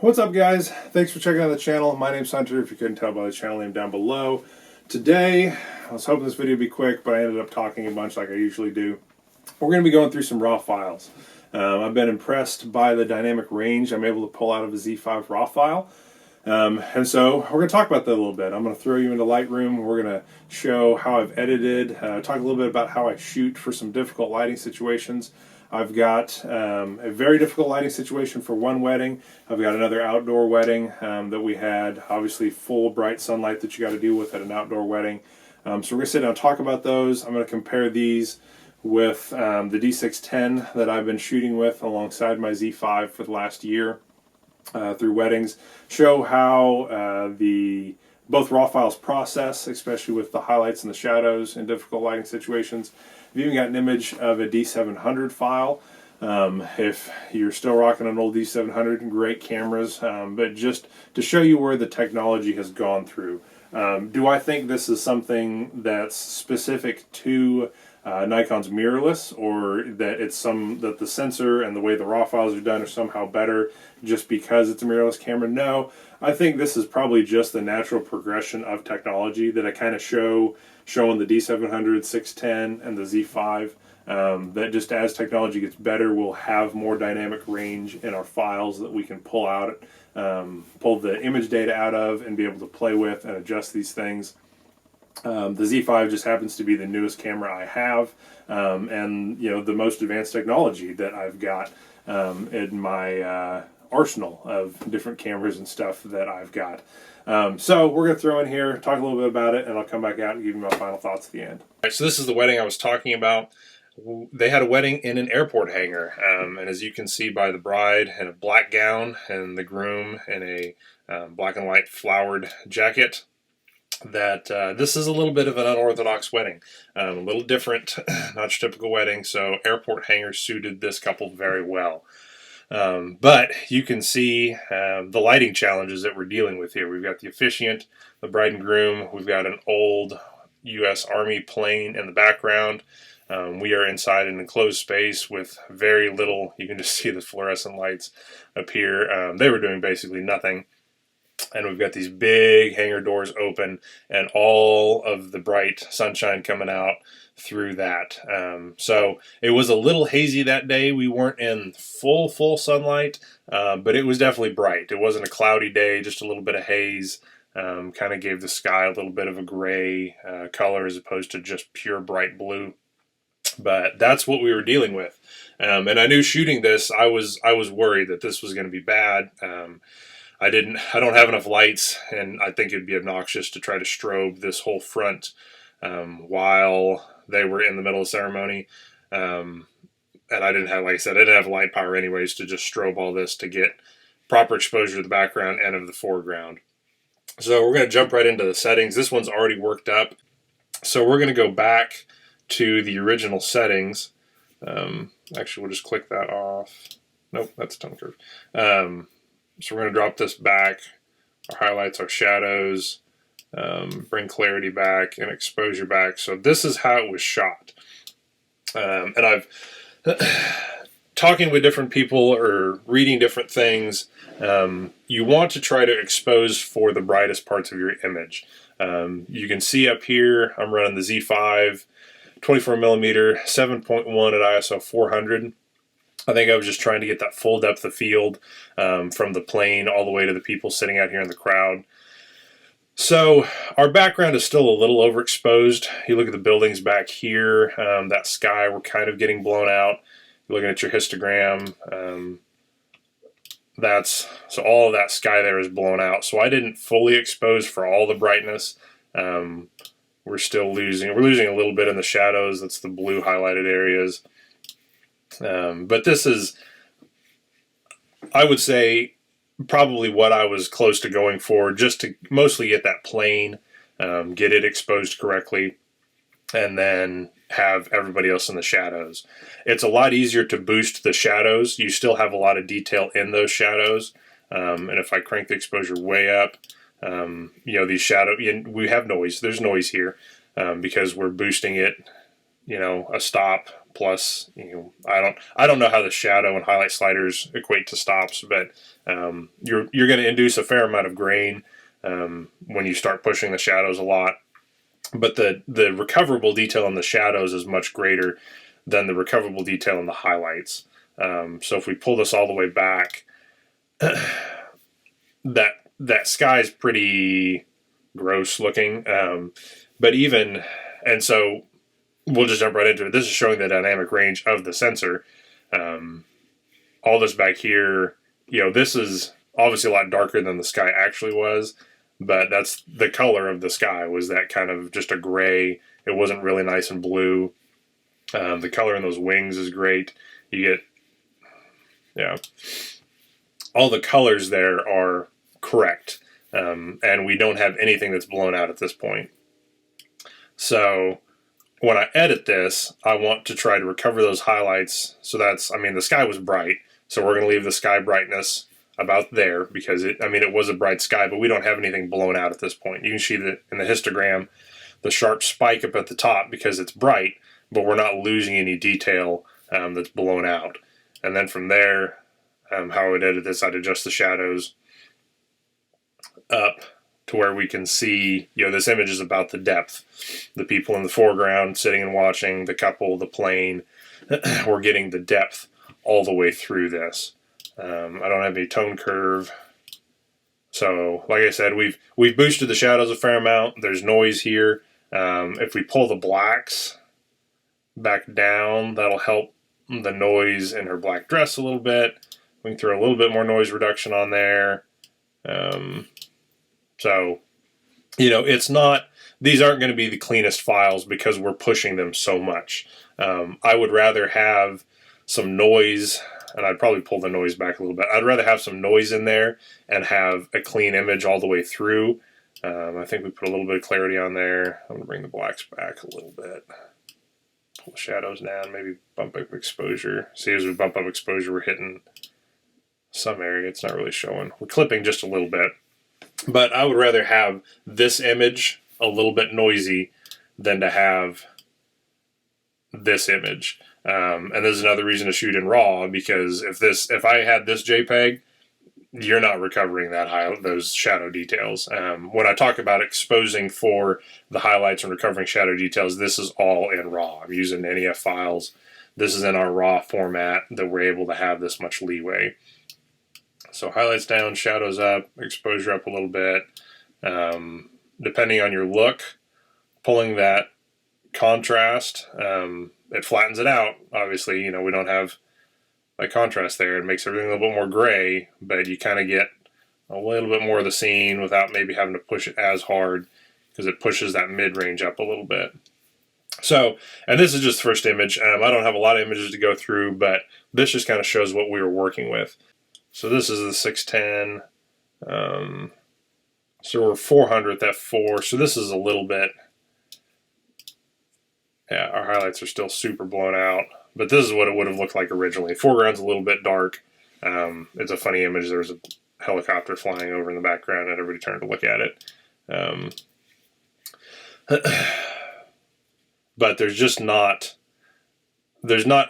What's up, guys? Thanks for checking out the channel. My name's Hunter, if you couldn't tell by the channel name down below. Today, I was hoping this video would be quick, but I ended up talking a bunch like I usually do. We're going to be going through some raw files. I've been impressed by the dynamic range I'm able to pull out of a Z5 raw file. And so we're going to talk about that a little bit. I'm going to throw you into Lightroom. We're going to show how I've edited, talk a little bit about how I shoot for some difficult lighting situations. I've got a very difficult lighting situation for one wedding. I've got another outdoor wedding that we had, obviously full bright sunlight that you got to deal with at an outdoor wedding. So we're going to sit down and talk about those. I'm going to compare these with the D610 that I've been shooting with alongside my Z5 for the last year through weddings. Show how both raw files process, especially with the highlights and the shadows in difficult lighting situations. I've even got an image of a D700 file. If you're still rocking an old D700, great cameras, but just to show you where the technology has gone through. Do I think this is something that's specific to Nikon's mirrorless, or that that the sensor and the way the raw files are done are somehow better just because it's a mirrorless camera? No, I think this is probably just the natural progression of technology that I kind of showing the D700, 610, and the Z5. That just as technology gets better, we'll have more dynamic range in our files that we can pull the image data out of and be able to play with and adjust these things. The Z5 just happens to be the newest camera I have, and the most advanced technology that I've got in my arsenal of different cameras and stuff that I've got. So we're going to throw in here, talk a little bit about it, and I'll come back out and give you my final thoughts at the end. All right, so this is the wedding I was talking about. They had a wedding in an airport hangar, and as you can see by the bride in a black gown and the groom in a black and white flowered jacket, that this is a little bit of an unorthodox wedding, a little different, not your typical wedding, so airport hangar suited this couple very well. But you can see the lighting challenges that we're dealing with here. We've got the officiant, the bride and groom, we've got an old U.S. Army plane in the background. We are inside an enclosed space with very little. You can just see the fluorescent lights up here. They were doing basically nothing. And we've got these big hangar doors open and all of the bright sunshine coming out through that. So it was a little hazy that day. We weren't in full sunlight, but it was definitely bright. It wasn't a cloudy day, just a little bit of haze. Kind of gave the sky a little bit of a gray color as opposed to just pure bright blue. But that's what we were dealing with. And I knew shooting this, I was worried that this was going to be bad. I don't have enough lights, and I think it'd be obnoxious to try to strobe this whole front while they were in the middle of ceremony. And I didn't have, like I said, I didn't have light power anyways to just strobe all this to get proper exposure to the background and of the foreground. So we're going to jump right into the settings. This one's already worked up. So we're going to go back to the original settings. Actually, we'll just click that off. Nope, that's tone curve. So we're going to drop this back, our highlights, our shadows, bring clarity back and exposure back. So this is how it was shot. And I've talking with different people or reading different things, you want to try to expose for the brightest parts of your image. You can see up here, I'm running the Z5, 24mm, 7.1 at ISO 400. I think I was just trying to get that full depth of field from the plane all the way to the people sitting out here in the crowd. So our background is still a little overexposed. You look at the buildings back here, that sky, we're kind of getting blown out. You're looking at your histogram. So all of that sky there is blown out. So I didn't fully expose for all the brightness. We're losing a little bit in the shadows. That's the blue highlighted areas. But this is, I would say, probably what I was close to going for, just to mostly get that plane, get it exposed correctly, and then have everybody else in the shadows. It's a lot easier to boost the shadows. You still have a lot of detail in those shadows. And if I crank the exposure way up, these we have noise. There's noise here because we're boosting it, a stop plus, I don't know how the shadow and highlight sliders equate to stops, but you're going to induce a fair amount of grain when you start pushing the shadows a lot. But the recoverable detail in the shadows is much greater than the recoverable detail in the highlights. So if we pull this all the way back, that sky is pretty gross looking. And so we'll just jump right into it. This is showing the dynamic range of the sensor. All this back here, this is obviously a lot darker than the sky actually was, but that's the color of the sky, was that kind of just a gray. It wasn't really nice and blue. The color in those wings is great. You get, all the colors there are correct. And we don't have anything that's blown out at this point. So when I edit this, I want to try to recover those highlights. So the sky was bright. So we're going to leave the sky brightness about there, because it was a bright sky, but we don't have anything blown out at this point. You can see that in the histogram, the sharp spike up at the top because it's bright, but we're not losing any detail that's blown out. And then from there, how I would edit this, I'd adjust the shadows up to where we can see, this image is about the depth. The people in the foreground sitting and watching, the couple, the plane, we're getting the depth all the way through this. I don't have any tone curve. So, like I said, we've boosted the shadows a fair amount. There's noise here. If we pull the blacks back down, that'll help the noise in her black dress a little bit. We can throw a little bit more noise reduction on there. So, these aren't going to be the cleanest files because we're pushing them so much. I would rather have some noise, and I'd probably pull the noise back a little bit. I'd rather have some noise in there and have a clean image all the way through. I think we put a little bit of clarity on there. I'm going to bring the blacks back a little bit. Pull the shadows down, maybe bump up exposure. See, as we bump up exposure, we're hitting some area. It's not really showing. We're clipping just a little bit. But I would rather have this image a little bit noisy than to have this image. And this is another reason to shoot in RAW, because if I had this JPEG, you're not recovering those shadow details. When I talk about exposing for the highlights and recovering shadow details, this is all in RAW. I'm using NEF files. This is in our RAW format that we're able to have this much leeway. So highlights down, shadows up, exposure up a little bit. Depending on your look, pulling that contrast, it flattens it out. Obviously, we don't have like contrast there. It makes everything a little bit more gray, but you kind of get a little bit more of the scene without maybe having to push it as hard, because it pushes that mid-range up a little bit. So, and this is just the first image. I don't have a lot of images to go through, but this just kind of shows what we were working with. So this is the 610. So we're 400th f4. So this is a little bit, our highlights are still super blown out. But this is what it would have looked like originally. Foreground's a little bit dark. It's a funny image. There's a helicopter flying over in the background, and everybody turned to look at it. But there's not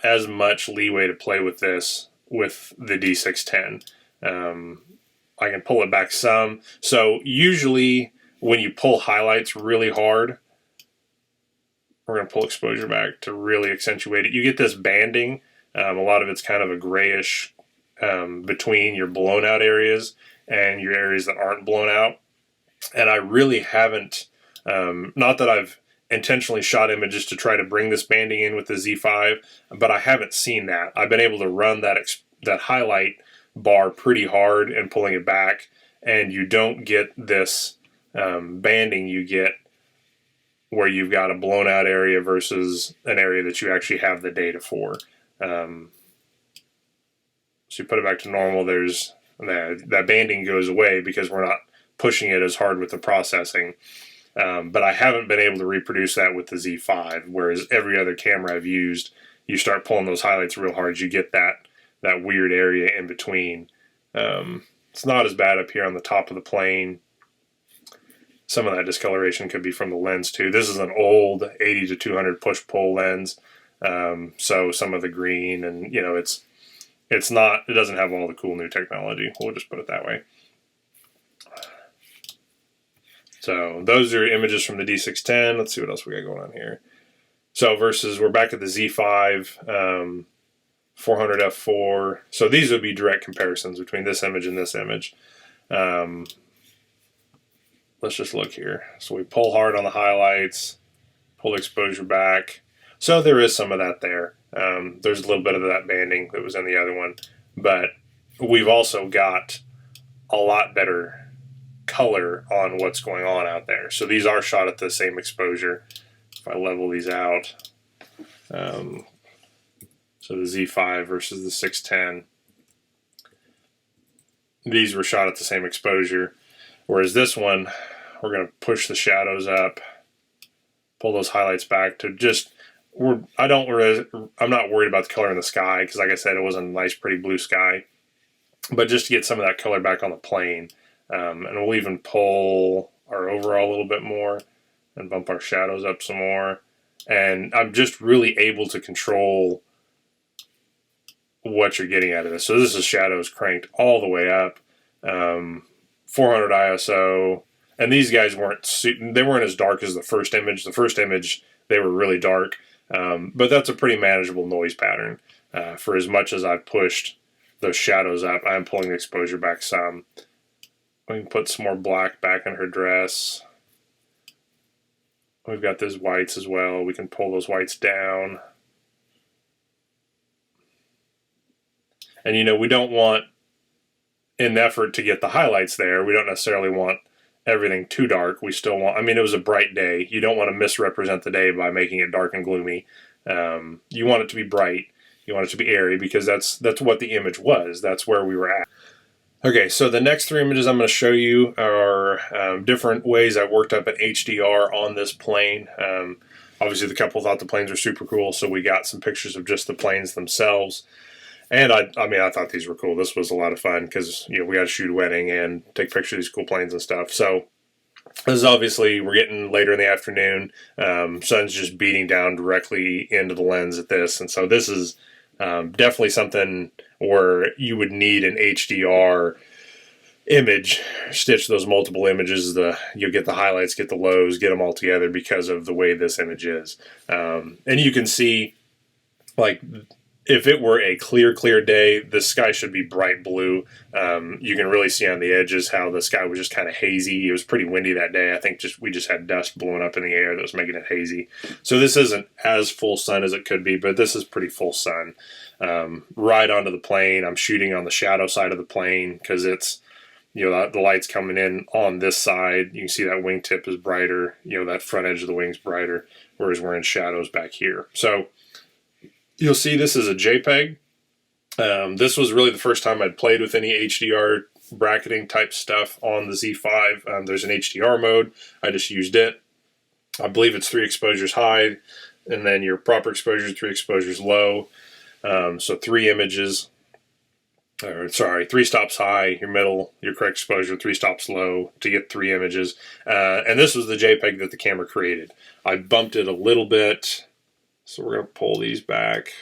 as much leeway to play with this with the D610. I can pull it back some. So usually when you pull highlights really hard, we're going to pull exposure back to really accentuate it. You get this banding. A lot of it's kind of a grayish between your blown out areas and your areas that aren't blown out. And I really haven't, not that I've intentionally shot images to try to bring this banding in with the Z5, but I haven't seen that. I've been able to run that highlight bar pretty hard and pulling it back, and you don't get this banding you get where you've got a blown out area versus an area that you actually have the data for. So you put it back to normal, there's that banding goes away because we're not pushing it as hard with the processing. But I haven't been able to reproduce that with the Z5, whereas every other camera I've used, you start pulling those highlights real hard, you get that weird area in between. It's not as bad up here on the top of the plane. Some of that discoloration could be from the lens too. This is an old 80 to 200 push-pull lens. So some of the green and, you know, it doesn't have all the cool new technology. We'll just put it that way. So those are images from the D610. Let's see what else we got going on here. So we're back at the Z5, 400 f4. So these would be direct comparisons between this image and this image. Let's just look here. So we pull hard on the highlights, pull exposure back. So there is some of that there. There's a little bit of that banding that was in the other one, but we've also got a lot better color on what's going on out there. So these are shot at the same exposure. If I level these out, so the Z5 versus the 610, these were shot at the same exposure, whereas this one, we're going to push the shadows up, pull those highlights back to just, I'm not worried about the color in the sky, because like I said, it was a nice pretty blue sky, but just to get some of that color back on the plane. And we'll even pull our overall a little bit more and bump our shadows up some more. And I'm just really able to control what you're getting out of this. So this is shadows cranked all the way up, 400 ISO. And these guys weren't as dark as the first image. The first image, they were really dark. But that's a pretty manageable noise pattern. For as much as I've pushed those shadows up, I'm pulling the exposure back some. We can put some more black back in her dress. We've got those whites as well. We can pull those whites down. And you know, we don't want, in the effort to get the highlights there, we don't necessarily want everything too dark. We still want, I mean, it was a bright day. You don't want to misrepresent the day by making it dark and gloomy. You want it to be bright. You want it to be airy, because that's what the image was. That's where we were at. Okay, so the next three images I'm going to show you are different ways I worked up an HDR on this plane. Obviously, the couple thought the planes were super cool, so we got some pictures of just the planes themselves. And I thought these were cool. This was a lot of fun because, you know, we got to shoot a wedding and take pictures of these cool planes and stuff. So this is obviously, we're getting later in the afternoon. Sun's just beating down directly into the lens at this, and so this is definitely something where you would need an HDR image, stitch those multiple images, you'll get the highlights, get the lows, get them all together because of the way this image is. And you can see, like, if it were a clear day, the sky should be bright blue. You can really see on the edges how the sky was just kind of hazy. It was pretty windy that day. I think we just had dust blowing up in the air that was making it hazy. So this isn't as full sun as it could be, but this is pretty full sun. Right onto the plane. I'm shooting on the shadow side of the plane because it's, you know, the light's coming in on this side. You can see that wingtip is brighter. You know, that front edge of the wing's brighter, whereas we're in shadows back here. So you'll see this is a JPEG. This was really the first time I'd played with any HDR bracketing type stuff on the Z5. There's an HDR mode. I just used it. I believe it's 3 exposures high, and then your proper exposure, 3 exposures low. So 3 images, or sorry, 3 stops high, your middle, your correct exposure, 3 stops low to get 3 images. And this was the JPEG that the camera created. I bumped it a little bit. So we're going to pull these back.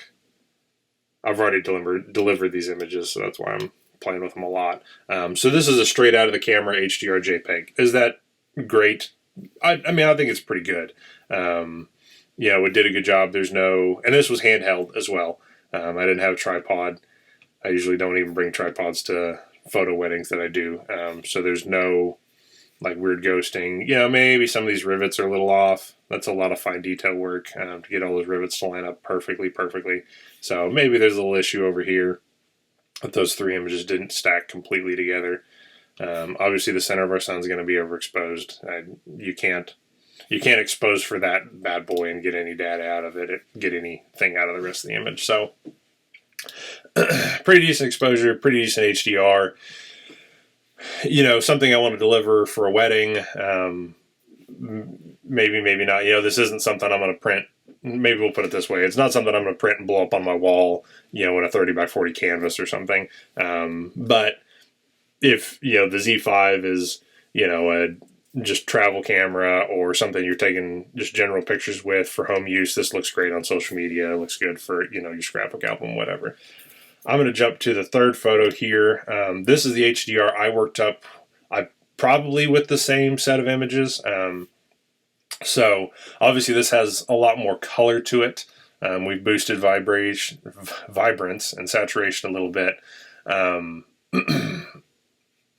I've already delivered these images, so that's why I'm playing with them a lot. So this is a straight out of the camera HDR JPEG. Is that great? I mean, I think it's pretty good. Yeah, it did a good job. There's no, and this was handheld as well. I didn't have a tripod. I usually don't even bring tripods to photo weddings that I do. So there's no like weird ghosting. You know, maybe some of these rivets are a little off. That's a lot of fine detail work to get all those rivets to line up perfectly. So maybe there's a little issue over here that those 3 images didn't stack completely together. Obviously, the center of our sun is going to be overexposed. You can't expose for that bad boy and get any data out of it, get anything out of the rest of the image. So pretty decent exposure, pretty decent HDR. You know, something I want to deliver for a wedding. Maybe not. You know, this isn't something I'm going to print. Maybe we'll put it this way. It's not something I'm going to print and blow up on my wall, you know, in a 30 by 40 canvas or something. But if, you know, the Z5 is, you know, just travel camera or something you're taking just general pictures with for home use, this looks great on social media. It looks good for, you know, your scrapbook album, whatever. I'm going to jump to the third photo here. This is the HDR I worked up, probably with the same set of images. So obviously this has a lot more color to it. We've boosted vibrance and saturation a little bit.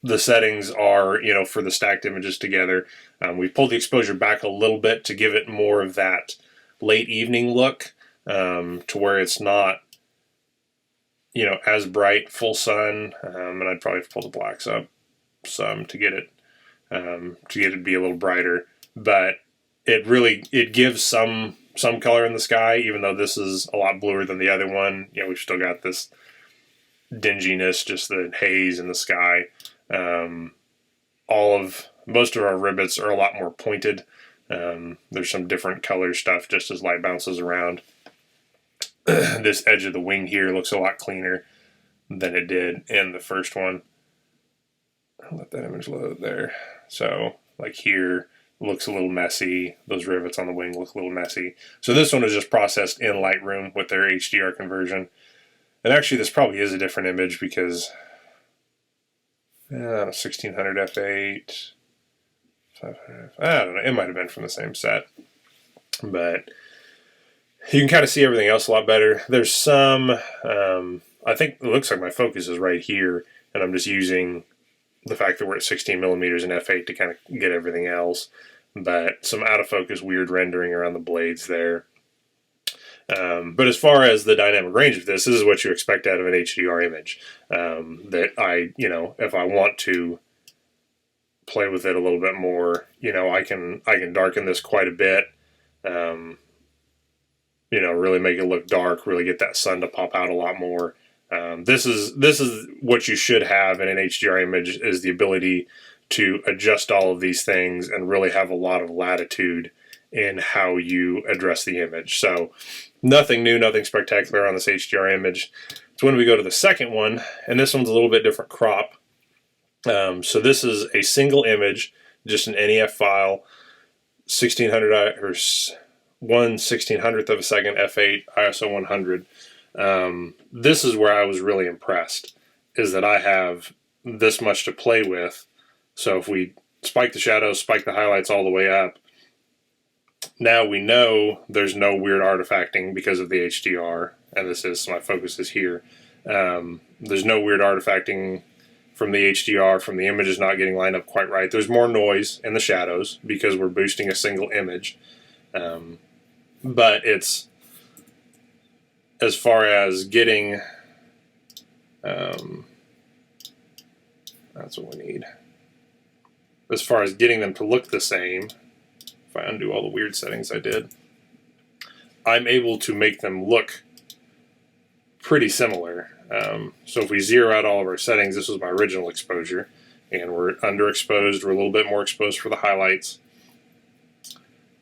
The settings are, you know, for the stacked images together. We pulled the exposure back a little bit to give it more of that late evening look, to where it's not, you know, as bright, full sun. And I'd probably pull the blacks up some to get it to be a little brighter. But it gives some color in the sky, even though this is a lot bluer than the other one. You know, we've still got this dinginess, just the haze in the sky. Most of our rivets are a lot more pointed. There's some different color stuff just as light bounces around. This edge of the wing here looks a lot cleaner than it did in the first one. I'll let that image load there. So like here looks a little messy. Those rivets on the wing look a little messy. So this one is just processed in Lightroom with their HDR conversion. And actually this probably is a different image because 1600 f8, 500, I don't know, it might have been from the same set. But you can kind of see everything else a lot better. There's some, I think it looks like my focus is right here, and I'm just using the fact that we're at 16 millimeters in f8 to kind of get everything else. But some out of focus weird rendering around the blades there. But as far as the dynamic range of this is what you expect out of an HDR image. That if I want to play with it a little bit more, you know, I can darken this quite a bit. Really make it look dark, really get that sun to pop out a lot more. This is what you should have in an HDR image, is the ability to adjust all of these things and really have a lot of latitude in how you address the image. So nothing new, nothing spectacular on this HDR image. So when we go to the second one, and this one's a little bit different crop. So this is a single image, just an NEF file, 1600 or 1/1600th of a second f8 ISO 100. This is where I was really impressed, is that I have this much to play with. So if we spike the shadows, spike the highlights all the way up, now we know there's no weird artifacting because of the HDR, and my focus is here. There's no weird artifacting from the HDR, from the images not getting lined up quite right. There's more noise in the shadows because we're boosting a single image. But it's, as far as getting, that's what we need. As far as getting them to look the same, if I undo all the weird settings I did, I'm able to make them look pretty similar. So if we zero out all of our settings, this was my original exposure, and we're underexposed, we're a little bit more exposed for the highlights.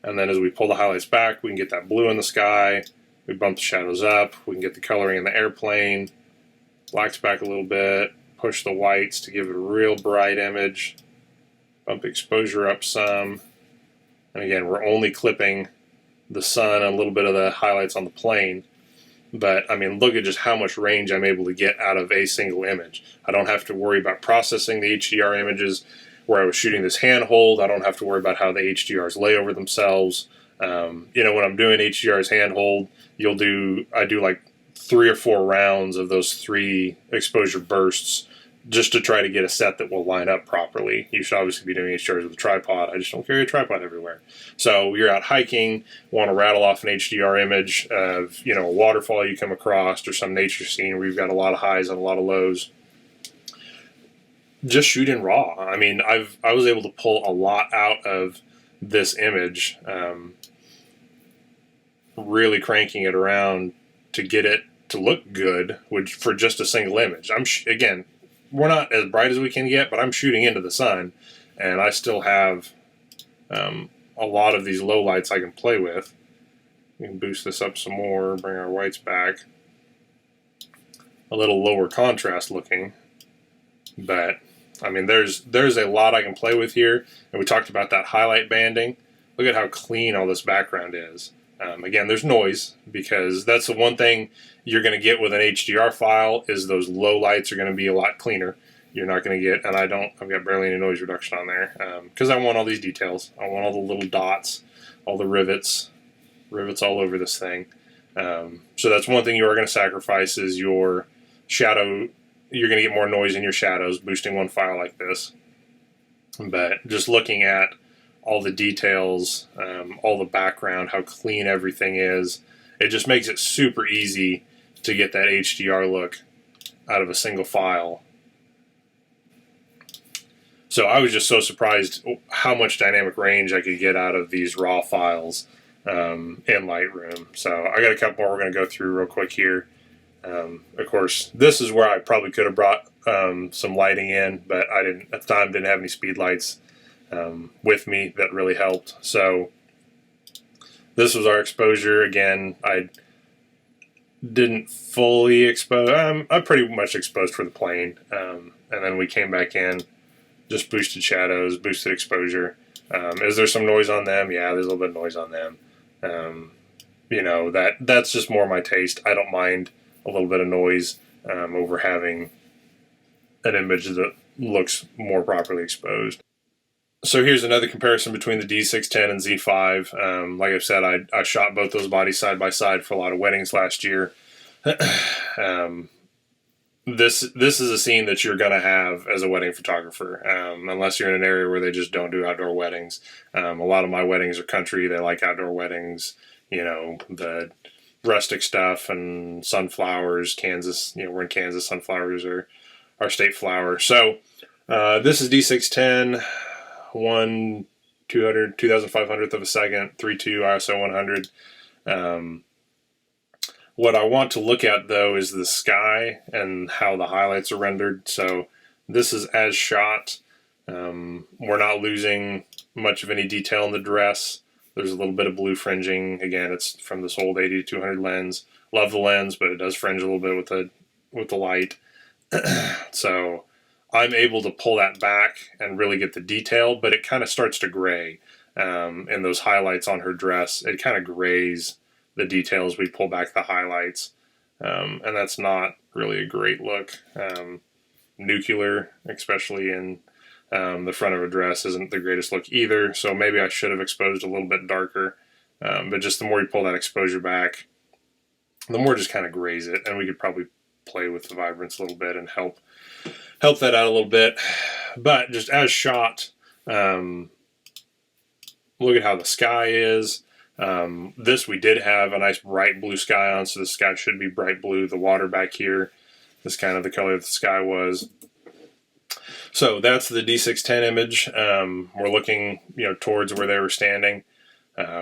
And then as we pull the highlights back, we can get that blue in the sky, we bump the shadows up, we can get the coloring in the airplane, blacks back a little bit, push the whites to give it a real bright image, bump the exposure up some. And again, we're only clipping the sun and a little bit of the highlights on the plane. But I mean, look at just how much range I'm able to get out of a single image. I don't have to worry about processing the HDR images where I was shooting this handhold. I don't have to worry about how the HDRs lay over themselves. When I'm doing HDRs handhold, I do like 3 or 4 rounds of those 3 exposure bursts just to try to get a set that will line up properly. You should obviously be doing HDRs with a tripod. I just don't carry a tripod everywhere. So you're out hiking, want to rattle off an HDR image of, a waterfall you come across or some nature scene where you've got a lot of highs and a lot of lows. Just shoot in RAW. I mean, I was able to pull a lot out of this image, really cranking it around to get it to look good for just a single image. Again, we're not as bright as we can get, but I'm shooting into the sun, and I still have a lot of these low lights I can play with. We can boost this up some more, bring our whites back. A little lower contrast looking, but I mean, there's a lot I can play with here, and we talked about that highlight banding. Look at how clean all this background is. Again, there's noise, because that's the one thing you're going to get with an HDR file is those low lights are going to be a lot cleaner. You're not going to get, and I've got barely any noise reduction on there, because I want all these details. I want all the little dots, all the rivets all over this thing. So that's one thing you are going to sacrifice is your shadow. You're going to get more noise in your shadows boosting one file like this. But just looking at all the details, all the background, how clean everything is, it just makes it super easy to get that HDR look out of a single file. So I was just so surprised how much dynamic range I could get out of these raw files in Lightroom. So I got a couple more we're going to go through real quick here. Of course, this is where I probably could have brought some lighting in, but I didn't at the time. Didn't have any speed lights with me that really helped. So this was our exposure. Again, I didn't fully expose. I pretty much exposed for the plane, and then we came back in, just boosted shadows, boosted exposure. Is there some noise on them? Yeah, there's a little bit of noise on them. You know, that's just more my taste. I don't mind a little bit of noise over having an image that looks more properly exposed. So here's another comparison between the D610 and Z5. Like I said, I shot both those bodies side by side for a lot of weddings last year. This is a scene that you're going to have as a wedding photographer, unless you're in an area where they just don't do outdoor weddings. A lot of my weddings are country. They like outdoor weddings, you know, the rustic stuff and sunflowers. Kansas, you know, we're in Kansas. Sunflowers are our state flower. So this is D610, 2,500th of a second, 3.2 ISO 100. What I want to look at, though, is the sky and how the highlights are rendered. So this is as shot. We're not losing much of any detail in the dress. There's a little bit of blue fringing. Again, it's from this old 80-200 lens. Love the lens, but it does fringe a little bit with the light. So I'm able to pull that back and really get the detail, but it kind of starts to gray. And those highlights on her dress, it kind of grays the details. We pull back the highlights, and that's not really a great look. Nuclear, especially in the front of a dress, isn't the greatest look either, so maybe I should have exposed a little bit darker, but just the more you pull that exposure back, the more it just kind of grays it, and we could probably play with the vibrance a little bit and help that out a little bit. But just as shot, look at how the sky is. This we did have a nice bright blue sky on, so the sky should be bright blue. The water back here is kind of the color that the sky was. So that's the D610 image. We're looking, you know, towards where they were standing.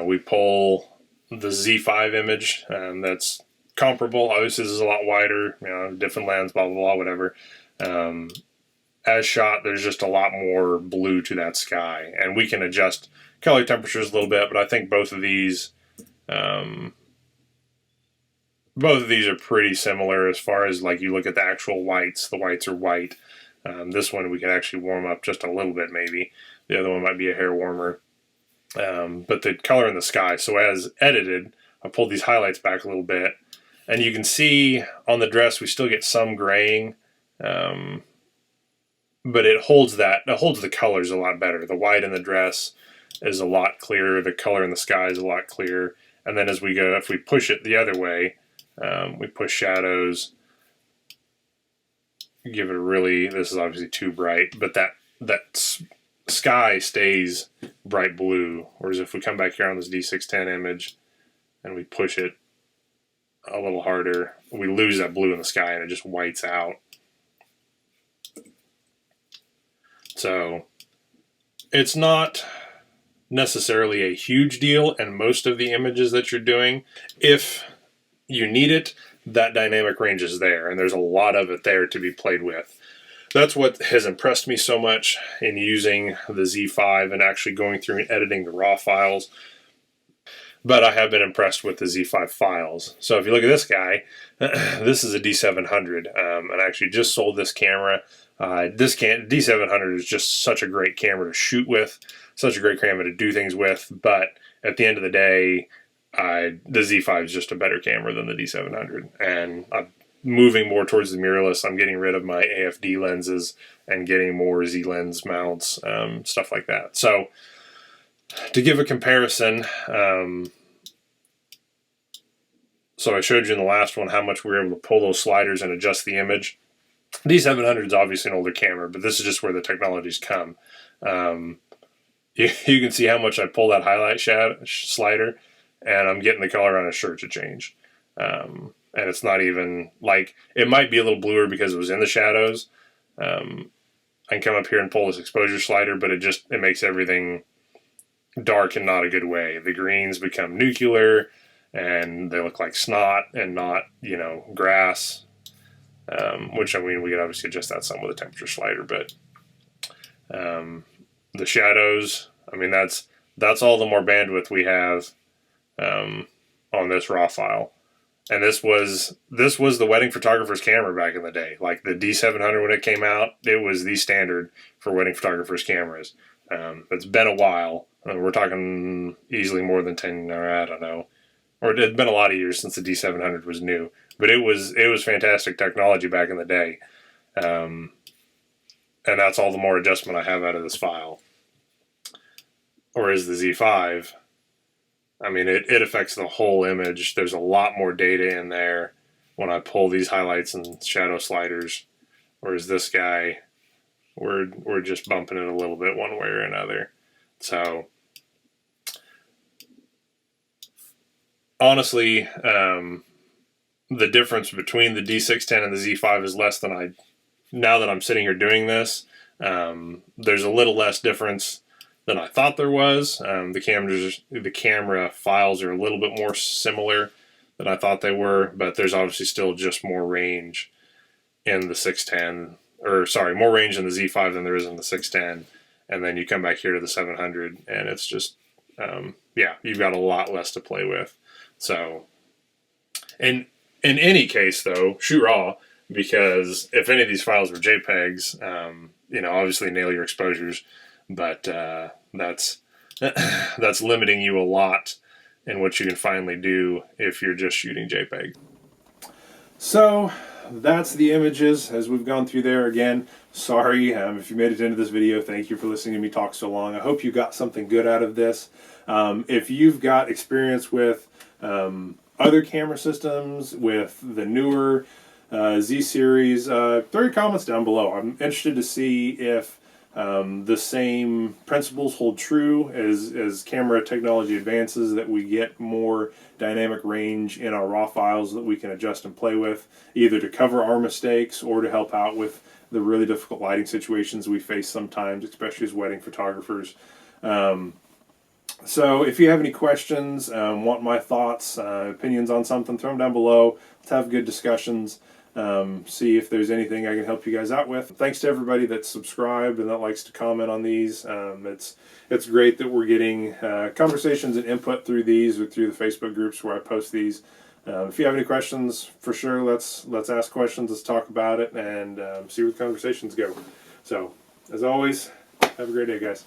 We pull the Z5 image, that's comparable. Obviously, this is a lot wider, you know, different lens, blah, blah, blah, whatever. As shot, there's just a lot more blue to that sky, and we can adjust color temperatures a little bit, but I think both of these are pretty similar as far as, like, you look at the actual whites. The whites are white. This one we can actually warm up just a little bit, maybe. The other one might be a hair warmer. But the color in the sky, so as edited, I pulled these highlights back a little bit, and you can see on the dress we still get some graying, but it holds the colors a lot better. The white in the dress is a lot clearer. The color in the sky is a lot clearer. And then as we go, if we push it the other way, we push shadows, give it a really, this is obviously too bright, but that sky stays bright blue. Whereas if we come back here on this D610 image and we push it a little harder, we lose that blue in the sky and it just whites out. So it's not necessarily a huge deal in most of the images that you're doing. If you need it, that dynamic range is there, and there's a lot of it there to be played with. That's what has impressed me so much in using the Z5 and actually going through and editing the raw files. But I have been impressed with the Z5 files. So if you look at this guy, this is a D700, and I actually just sold this camera D700 is just such a great camera to shoot with, such a great camera to do things with, but at the end of the day, the Z5 is just a better camera than the D700, and I'm moving more towards the mirrorless. I'm getting rid of my AFD lenses and getting more Z lens mounts, stuff like that. So to give a comparison, so I showed you in the last one how much we were able to pull those sliders and adjust the image. D700 is obviously an older camera, but this is just where the technology's come. You can see how much I pull that highlight slider, and I'm getting the color on a shirt to change. And it's not even, like, it might be a little bluer because it was in the shadows. I can come up here and pull this exposure slider, but it makes everything dark in not a good way. The greens become nuclear, and they look like snot and not, grass. Which, I mean, we could obviously adjust that some with a temperature slider, but the shadows, I mean, that's all the more bandwidth we have on this raw file. And this was the wedding photographer's camera back in the day. Like the D700 when it came out, it was the standard for wedding photographers' cameras. It's been a while. We're talking easily more than 10, or I don't know. Or it had been a lot of years since the D700 was new. But it was fantastic technology back in the day. And that's all the more adjustment I have out of this file. Whereas the Z5, I mean, it affects the whole image. There's a lot more data in there when I pull these highlights and shadow sliders. Whereas this guy, we're just bumping it a little bit one way or another. So honestly, the difference between the D610 and the Z5 is less than now that I'm sitting here doing this. There's a little less difference than I thought there was. The camera files are a little bit more similar than I thought they were, but there's obviously still just more range in the 610, or sorry, more range in the Z5 than there is in the 610. And then you come back here to the 700, and it's just, yeah, you've got a lot less to play with. So, in any case, though, shoot raw, because if any of these files were JPEGs, obviously nail your exposures, but that's limiting you a lot in what you can finally do if you're just shooting JPEG. So that's the images as we've gone through there. Again, sorry if you made it into this video. Thank you for listening to me talk so long. I hope you got something good out of this. If you've got experience with other camera systems, with the newer Z series, throw your comments down below. I'm interested to see if the same principles hold true as camera technology advances, that we get more dynamic range in our raw files that we can adjust and play with, either to cover our mistakes or to help out with the really difficult lighting situations we face sometimes, especially as wedding photographers. So if you have any questions, want my thoughts, opinions on something, throw them down below. Let's have good discussions. See if there's anything I can help you guys out with. Thanks to everybody that's subscribed and that likes to comment on these. It's great that we're getting conversations and input through these, or through the Facebook groups where I post these. If you have any questions, for sure, let's ask questions, let's talk about it, and see where the conversations go. So, as always, have a great day, guys.